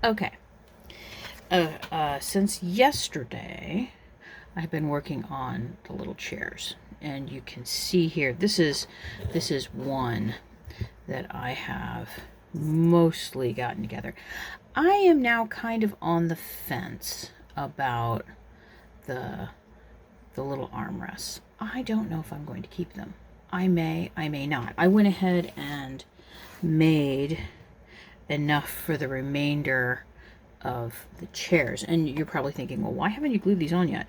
Okay. Since yesterday, I've been working on the little chairs, and you can see here. This is one that I have mostly gotten together. I am now kind of on the fence about the the little armrests. I don't know if I'm going to keep them. I may not. I went ahead and made enough for the remainder of the chairs. And you're probably thinking, well, why haven't you glued these on yet?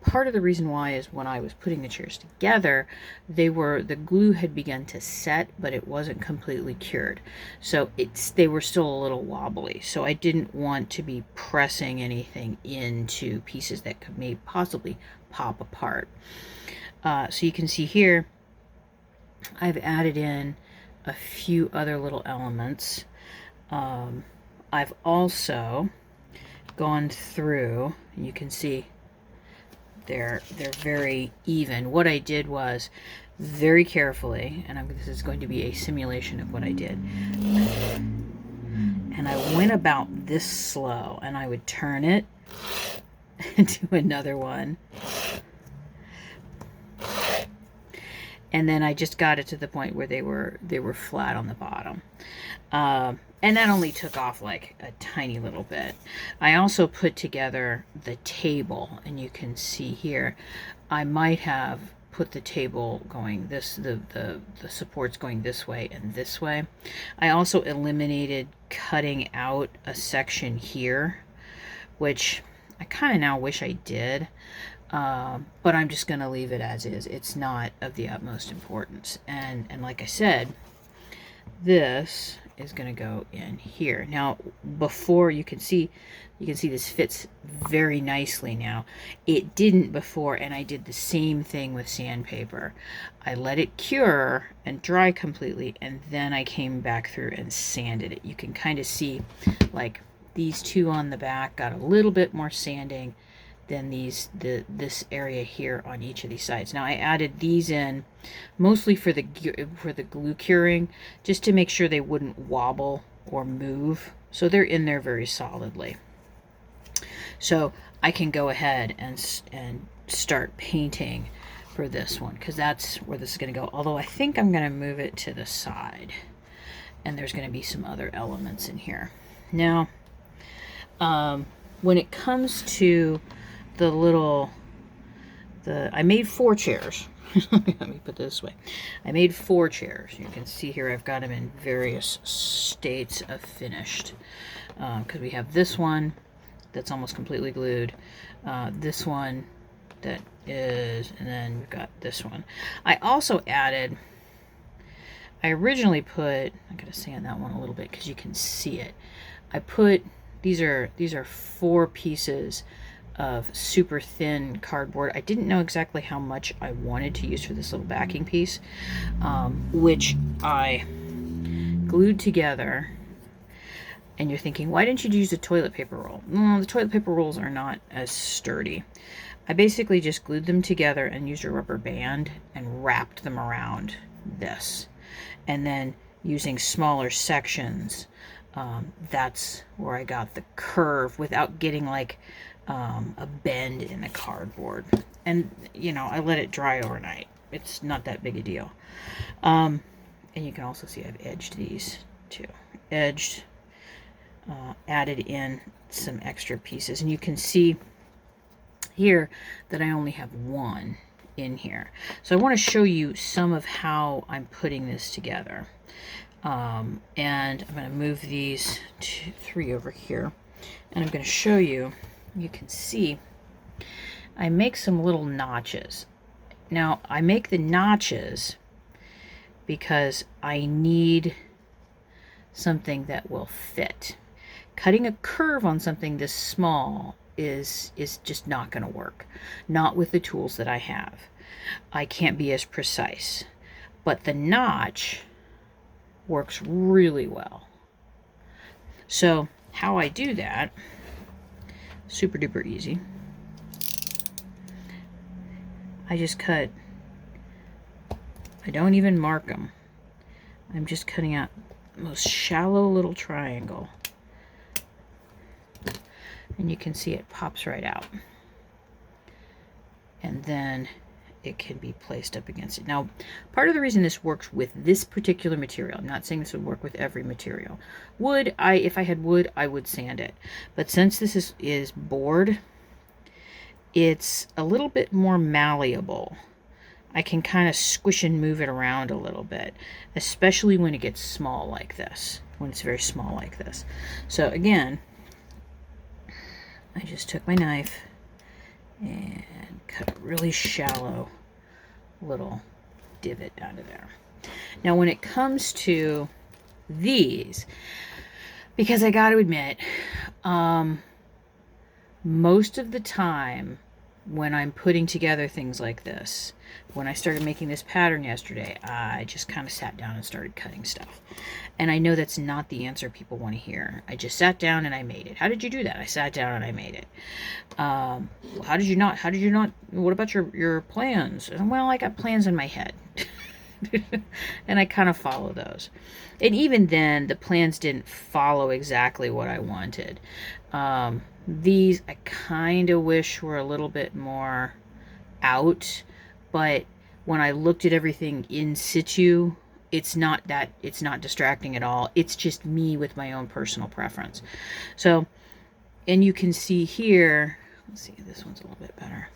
Part of the reason why is when I was putting the chairs together, the glue had begun to set, but it wasn't completely cured. So they were still a little wobbly. So I didn't want to be pressing anything into pieces that could maybe possibly pop apart. So you can see here, I've added in a few other little elements. I've also gone through, and you can see they're very even. What I did was very carefully, and this is going to be a simulation of what I did. And I went about this slow, and I would turn it into another one. And then I just got it to the point where they were flat on the bottom. And that only took off like a tiny little bit. I also put together the table, and you can see here, I might have put the table going the supports going this way and this way. I also eliminated cutting out a section here, which I kind of now wish I did. But I'm just going to leave it as is. It's not of the utmost importance. And like I said, this is going to go in here. Now, before you can see this fits very nicely now. It didn't before, and I did the same thing with sandpaper. I let it cure and dry completely, and then I came back through and sanded it. You can kind of see like these two on the back got a little bit more sanding than this area here on each of these sides. Now I added these in mostly for the glue curing, just to make sure they wouldn't wobble or move. So they're in there very solidly. So I can go ahead and start painting for this one, because that's where this is going to go. Although I think I'm going to move it to the side, and there's going to be some other elements in here. Now, when it comes to I made 4 chairs. Let me put it this way. I made 4 chairs. You can see here I've got them in various states of finished. Because we have this one that's almost completely glued. This one that is, and then we've got this one. I also added, I originally put, I'm going to sand that one a little bit because you can see it. I put, these are 4 pieces of super thin cardboard. I didn't know exactly how much I wanted to use for this little backing piece, which I glued together. And you're thinking, why didn't you use a toilet paper roll? The toilet paper rolls are not as sturdy. I basically just glued them together and used a rubber band and wrapped them around this. And then using smaller sections, that's where I got the curve without getting like a bend in the cardboard. And I let it dry overnight. It's not that big a deal. And you can also see I've edged these too. Added in some extra pieces, and you can see here that I only have 1 in here. So I want to show you some of how I'm putting this together. And I'm going to move these 3 over here, and I'm going to show you. You can see I make some little notches. Now I make the notches because I need something that will fit. Cutting a curve on something this small is just not going to work. Not with the tools that I have. I can't be as precise. But the notch works really well. So how I do that, super duper easy. I just cut. I don't even mark them. I'm just cutting out the most shallow little triangle. and you can see it pops right out. And then it can be placed up against it. Now, part of the reason this works with this particular material, I'm not saying this would work with every material. Wood, if I had wood, I would sand it. But since this is board, it's a little bit more malleable. I can kind of squish and move it around a little bit, especially when it gets small like this, when it's very small like this. So again, I just took my knife and cut a really shallow little divot out of there. Now when it comes to these, because I got to admit, most of the time when I'm putting together things like this, when I started making this pattern yesterday, I just kind of sat down and started cutting stuff. And I know that's not the answer people want to hear. I just sat down and I made it. How did you do that? I sat down and I made it. How did you not? What about your plans? And, well, I got plans in my head. And I kind of follow those. And even then, the plans didn't follow exactly what I wanted. These I kind of wish were a little bit more out, but when I looked at everything in situ, it's not distracting at all. It's just me with my own personal preference. So, and you can see here, let's see, this one's a little bit better.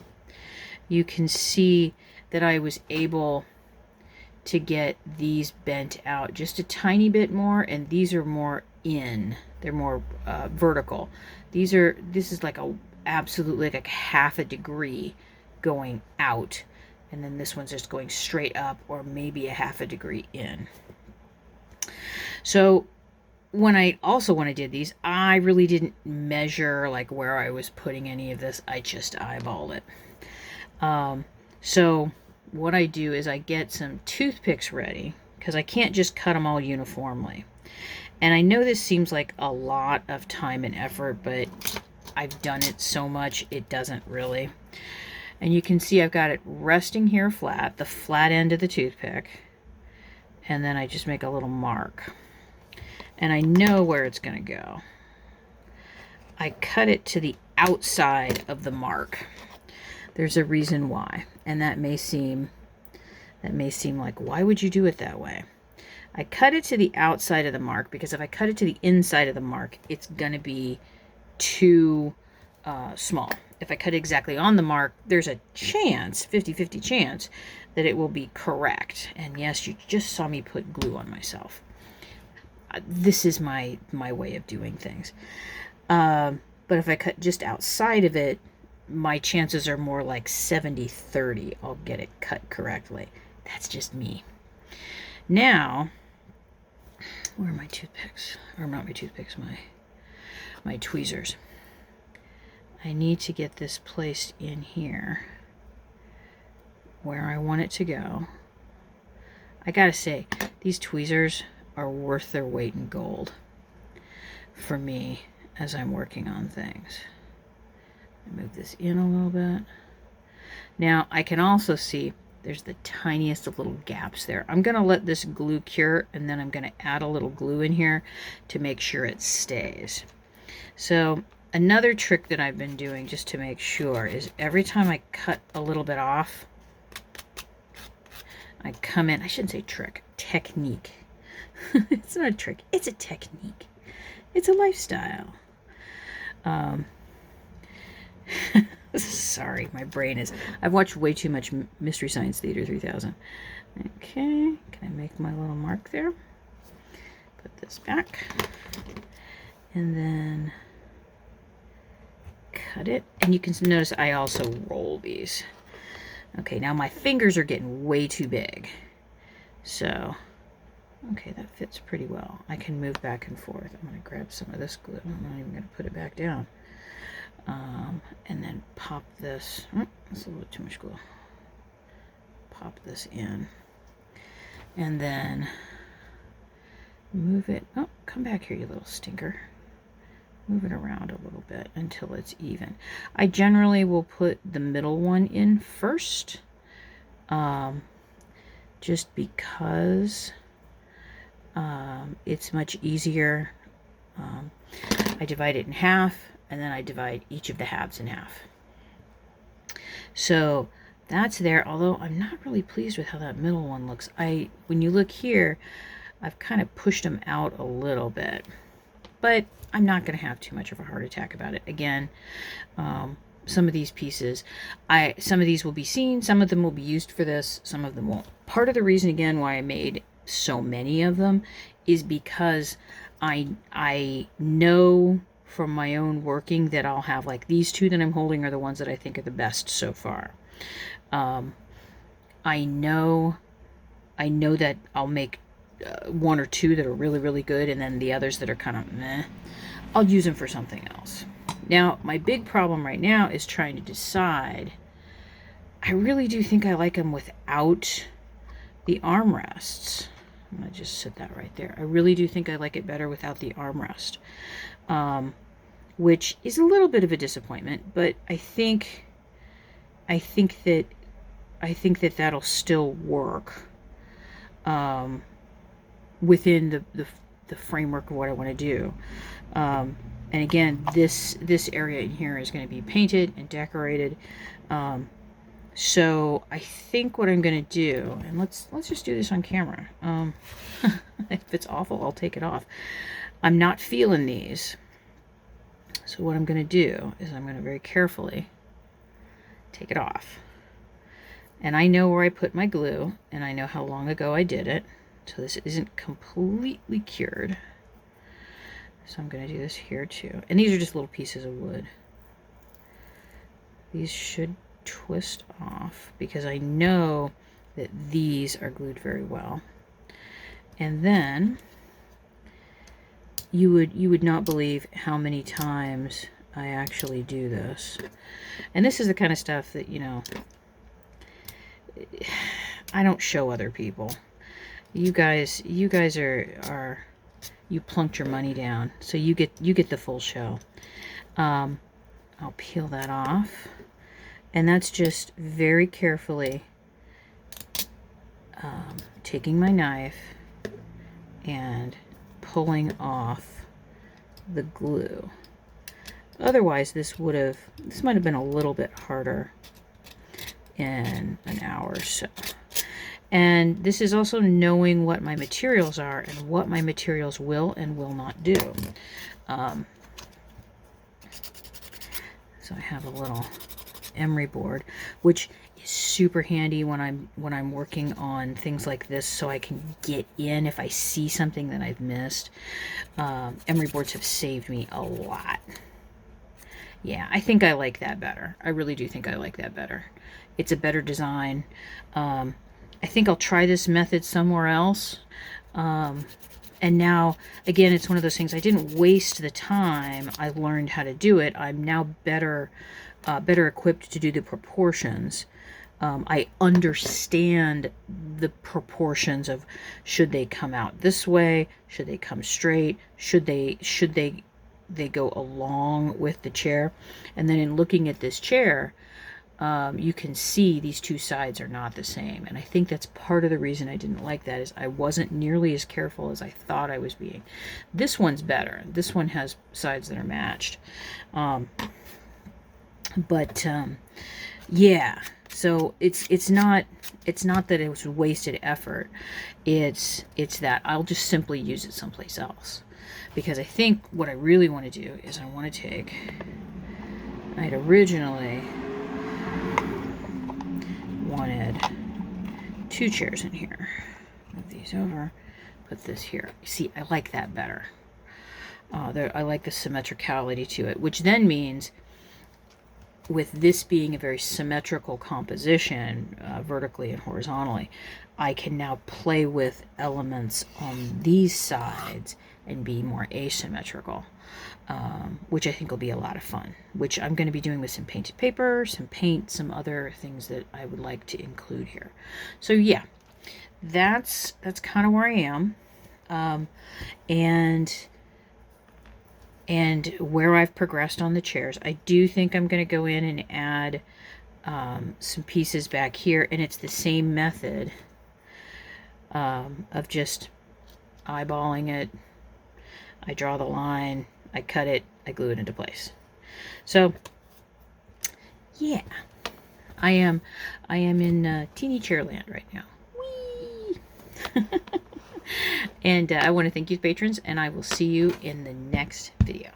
You can see that I was able to get these bent out just a tiny bit more, and these are more in. They're more vertical. This is like absolutely like a half a degree going out, and then this one's just going straight up, or maybe a half a degree in. So when I did these, I really didn't measure like where I was putting any of this. I just eyeballed it. So what I do is I get some toothpicks ready, because I can't just cut them all uniformly. And I know this seems like a lot of time and effort, but I've done it so much, it doesn't really. And you can see I've got it resting here flat, the flat end of the toothpick. And then I just make a little mark. And I know where it's going to go. I cut it to the outside of the mark. There's a reason why. And that may seem like, why would you do it that way? I cut it to the outside of the mark because if I cut it to the inside of the mark, it's going to be too small. If I cut it exactly on the mark, there's a chance, 50-50 chance, that it will be correct. And yes, you just saw me put glue on myself. This is my way of doing things. But if I cut just outside of it, my chances are more like 70-30. I'll get it cut correctly. That's just me. Now, where are my toothpicks? Or not my toothpicks, my tweezers. I need to get this placed in here where I want it to go. I gotta say, these tweezers are worth their weight in gold for me as I'm working on things. Move this in a little bit. Now I can also see there's the tiniest of little gaps there. I'm going to let this glue cure, and then I'm going to add a little glue in here to make sure it stays. So another trick that I've been doing just to make sure is every time I cut a little bit off, I come in, I shouldn't say trick, technique. It's not a trick, it's a technique. It's a lifestyle. Sorry, my brain is... I've watched way too much Mystery Science Theater 3000. Okay, can I make my little mark there? Put this back. And then cut it. And you can notice I also roll these. Okay, now my fingers are getting way too big. So, okay, that fits pretty well. I can move back and forth. I'm going to grab some of this glue. I'm not even going to put it back down. And then pop this. Oh, that's a little bit too much glue. Pop this in. And then move it. Oh, come back here, you little stinker. Move it around a little bit until it's even. I generally will put the middle one in first. Just because it's much easier I divide it in half, and then I divide each of the halves in half. So that's there, although I'm not really pleased with how that middle one looks. When you look here, I've kind of pushed them out a little bit, but I'm not going to have too much of a heart attack about it. Again, some of these pieces, some of these will be seen, some of them will be used for this, some of them won't. Part of the reason, again, why I made so many of them is because I know from my own working that I'll have, like, these two that I'm holding are the ones that I think are the best so far. I know that I'll make one or two that are really, really good, and then the others that are kind of meh, I'll use them for something else. Now, my big problem right now is trying to decide. I really do think I like them without the armrests. I'm going to just set that right there. I really do think I like it better without the armrest, which is a little bit of a disappointment, but I think that that'll still work within the framework of what I want to do. And again, this area in here is going to be painted and decorated. So I think what I'm going to do, and let's just do this on camera. If it's awful, I'll take it off. I'm not feeling these. So what I'm going to do is I'm going to very carefully take it off. And I know where I put my glue, and I know how long ago I did it. So this isn't completely cured. So I'm going to do this here too. And these are just little pieces of wood. These should twist off because I know that these are glued very well. And then you would not believe how many times I actually do this. And this is the kind of stuff that, you know, I don't show other people. You guys are you plunked your money down, so you get the full show. I'll peel that off, and that's just very carefully taking my knife and pulling off the glue. Otherwise, this might have been a little bit harder in an hour or so. And this is also knowing what my materials are and what my materials will and will not do. So I have a little emery board, which is super handy when I'm working on things like this, so I can get in if I see something that I've missed. Emery boards have saved me a lot. Yeah, I think I like that better. I really do think I like that better. It's a better design. I think I'll try this method somewhere else. And now, again, it's one of those things, I didn't waste the time. I learned how to do it. I'm now better equipped to do the proportions. I understand the proportions of, should they come out this way? Should they come straight? Should they go along with the chair? And then in looking at this chair, you can see these two sides are not the same. And I think that's part of the reason I didn't like that, is I wasn't nearly as careful as I thought I was being. This one's better. This one has sides that are matched. Yeah, so it's not that it was wasted effort. It's that I'll just simply use it someplace else. Because I think what I really want to do is I want to take, I'd originally wanted 2 chairs in here. Move these over, put this here. See, I like that better. I like the symmetricality to it, which then means, with this being a very symmetrical composition, vertically and horizontally, I can now play with elements on these sides and be more asymmetrical, which I think will be a lot of fun, which I'm going to be doing with some painted paper, some paint, some other things that I would like to include here. So yeah, that's kind of where I am, and where I've progressed on the chairs. I do think I'm going to go in and add some pieces back here, and it's the same method of just eyeballing it. I draw the line, I cut it, I glue it into place. So, yeah, I am in teeny chairland right now. Whee! And I want to thank you, patrons, and I will see you in the next video.